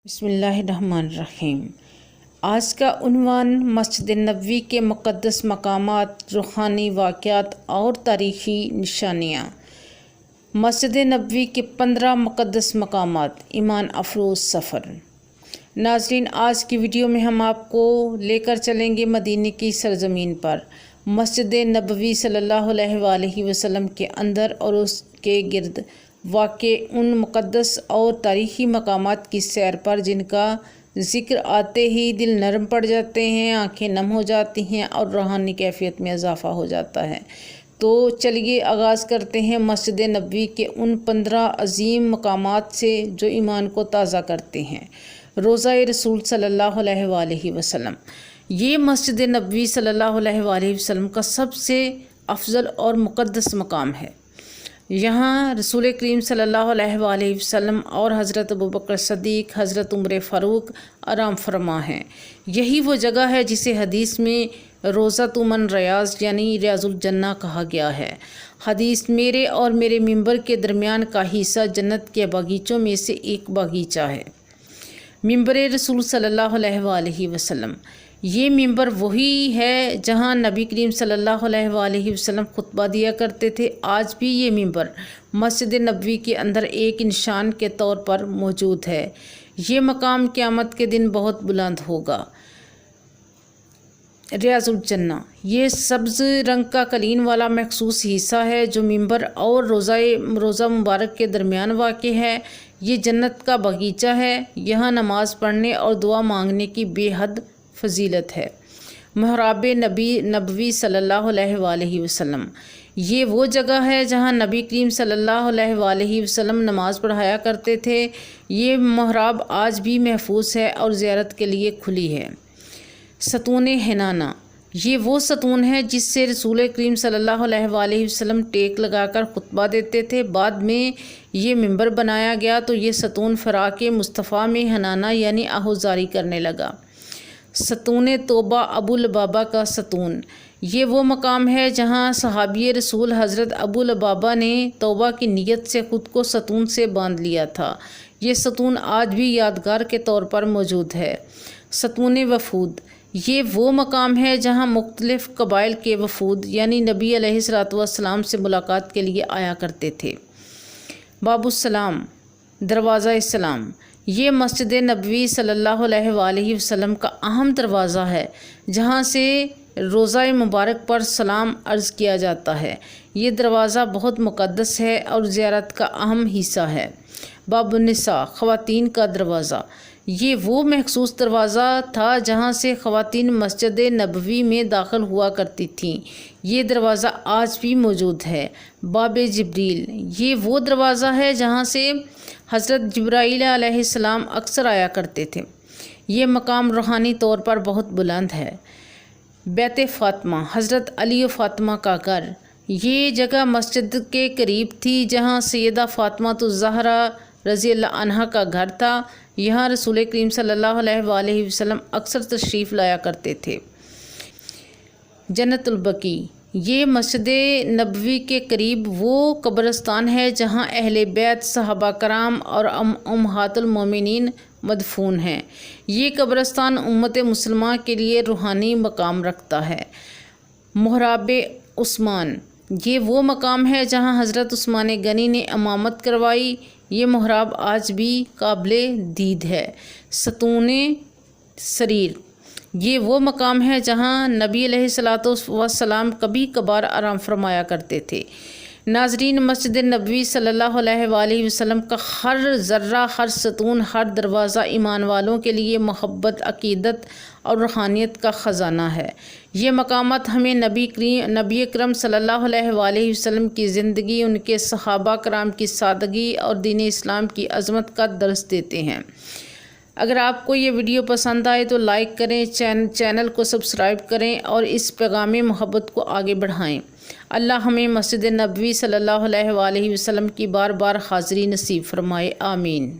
بسم اللہ الرحمن الرحیم۔ آج کا عنوان مسجد نبوی کے مقدس مقامات، روحانی واقعات اور تاریخی نشانیاں۔ مسجد نبوی کے 15 مقدس مقامات، ایمان افروز سفر۔ ناظرین، آج کی ویڈیو میں ہم آپ کو لے کر چلیں گے مدینے کی سرزمین پر، مسجد نبوی صلی اللہ علیہ وآلہ وسلم کے اندر اور اس کے گرد واقع ان مقدس اور تاریخی مقامات کی سیر پر جن کا ذکر آتے ہی دل نرم پڑ جاتے ہیں، آنکھیں نم ہو جاتی ہیں اور روحانی کیفیت میں اضافہ ہو جاتا ہے۔ تو چلیے آغاز کرتے ہیں مسجد نبوی کے ان 15 عظیم مقامات سے جو ایمان کو تازہ کرتے ہیں۔ روضہ رسول صلی اللہ علیہ وآلہ وسلم، یہ مسجد نبوی صلی اللہ علیہ وآلہ وسلم کا سب سے افضل اور مقدس مقام ہے۔ یہاں رسول کریم صلی اللہ علیہ وآلہ وسلم اور حضرت ابوبکر صدیق، حضرت عمر فاروق آرام فرما ہیں۔ یہی وہ جگہ ہے جسے حدیث میں روضۃ من ریاض یعنی ریاض الجنہ کہا گیا ہے۔ حدیث میرے اور میرے ممبر کے درمیان کا حصہ جنت کے باغیچوں میں سے ایک باغیچہ ہے۔ ممبر رسول صلی اللہ علیہ وآلہ وسلم، یہ ممبر وہی ہے جہاں نبی کریم صلی اللہ علیہ وآلہ وسلم خطبہ دیا کرتے تھے۔ آج بھی یہ ممبر مسجد نبوی کے اندر ایک نشان کے طور پر موجود ہے۔ یہ مقام قیامت کے دن بہت بلند ہوگا۔ ریاض الجنہ، یہ سبز رنگ کا قلین والا مخصوص حصہ ہے جو ممبر اور روضہ مبارک کے درمیان واقع ہے۔ یہ جنت کا باغیچہ ہے۔ یہاں نماز پڑھنے اور دعا مانگنے کی بے حد فضیلت ہے۔ محراب نبوی صلی اللہ علیہ وآلہ وسلم، یہ وہ جگہ ہے جہاں نبی کریم صلی اللہ علیہ وآلہ وسلم نماز پڑھایا کرتے تھے۔ یہ محراب آج بھی محفوظ ہے اور زیارت کے لیے کھلی ہے۔ ستون حنانہ، یہ وہ ستون ہے جس سے رسول کریم صلی اللہ علیہ وآلہ وسلم ٹیک لگا کر خطبہ دیتے تھے۔ بعد میں یہ ممبر بنایا گیا تو یہ ستون فراق مصطفیٰ میں حنانہ یعنی آہوزاری کرنے لگا۔ ستون توبہ، ابو لبابہ کا ستون، یہ وہ مقام ہے جہاں صحابی رسول حضرت ابو لبابہ نے توبہ کی نیت سے خود کو ستون سے باندھ لیا تھا۔ یہ ستون آج بھی یادگار کے طور پر موجود ہے۔ ستون وفود، یہ وہ مقام ہے جہاں مختلف قبائل کے وفود یعنی نبی علیہ الصلوۃ والسلام سے ملاقات کے لیے آیا کرتے تھے۔ باب السلام، دروازہ السلام، یہ مسجد نبوی صلی اللہ علیہ وآلہ وسلم کا اہم دروازہ ہے جہاں سے روضہ مبارک پر سلام عرض کیا جاتا ہے۔ یہ دروازہ بہت مقدس ہے اور زیارت کا اہم حصہ ہے۔ باب النساء، خواتین کا دروازہ، یہ وہ مخصوص دروازہ تھا جہاں سے خواتین مسجد نبوی میں داخل ہوا کرتی تھیں۔ یہ دروازہ آج بھی موجود ہے۔ باب جبریل، یہ وہ دروازہ ہے جہاں سے حضرت جبرائیل علیہ السلام اکثر آیا کرتے تھے۔ یہ مقام روحانی طور پر بہت بلند ہے۔ بیت فاطمہ، حضرت علی و فاطمہ کا گھر، یہ جگہ مسجد کے قریب تھی جہاں سیدہ فاطمہ الزہرا رضی اللہ عنہا کا گھر تھا۔ یہاں رسول کریم صلی اللہ علیہ وآلہ وسلم اکثر تشریف لایا کرتے تھے۔ جنت البقیع، یہ مسجد نبوی کے قریب وہ قبرستان ہے جہاں اہل بیت، صحابہ کرام اور امہات المومنین مدفون ہیں۔ یہ قبرستان امت مسلمہ کے لیے روحانی مقام رکھتا ہے۔ محراب عثمان، یہ وہ مقام ہے جہاں حضرت عثمان غنی نے امامت کروائی۔ یہ محراب آج بھی قابل دید ہے۔ ستون سریر، یہ وہ مقام ہے جہاں نبی علیہ الصلوۃ والسلام کبھی کبھار آرام فرمایا کرتے تھے۔ ناظرین، مسجد نبوی صلی اللہ علیہ وآلہ وسلم کا ہر ذرہ، ہر ستون، ہر دروازہ ایمان والوں کے لیے محبت، عقیدت اور روحانیت کا خزانہ ہے۔ یہ مقامات ہمیں نبی اکرم صلی اللہ علیہ وآلہ وسلم کی زندگی، ان کے صحابہ کرام کی سادگی اور دین اسلام کی عظمت کا درس دیتے ہیں۔ اگر آپ کو یہ ویڈیو پسند آئے تو لائک کریں، چینل کو سبسکرائب کریں اور اس پیغام محبت کو آگے بڑھائیں۔ اللہ ہمیں مسجد نبوی صلی اللہ علیہ وآلہ وسلم کی بار بار حاضری نصیب فرمائے، آمین۔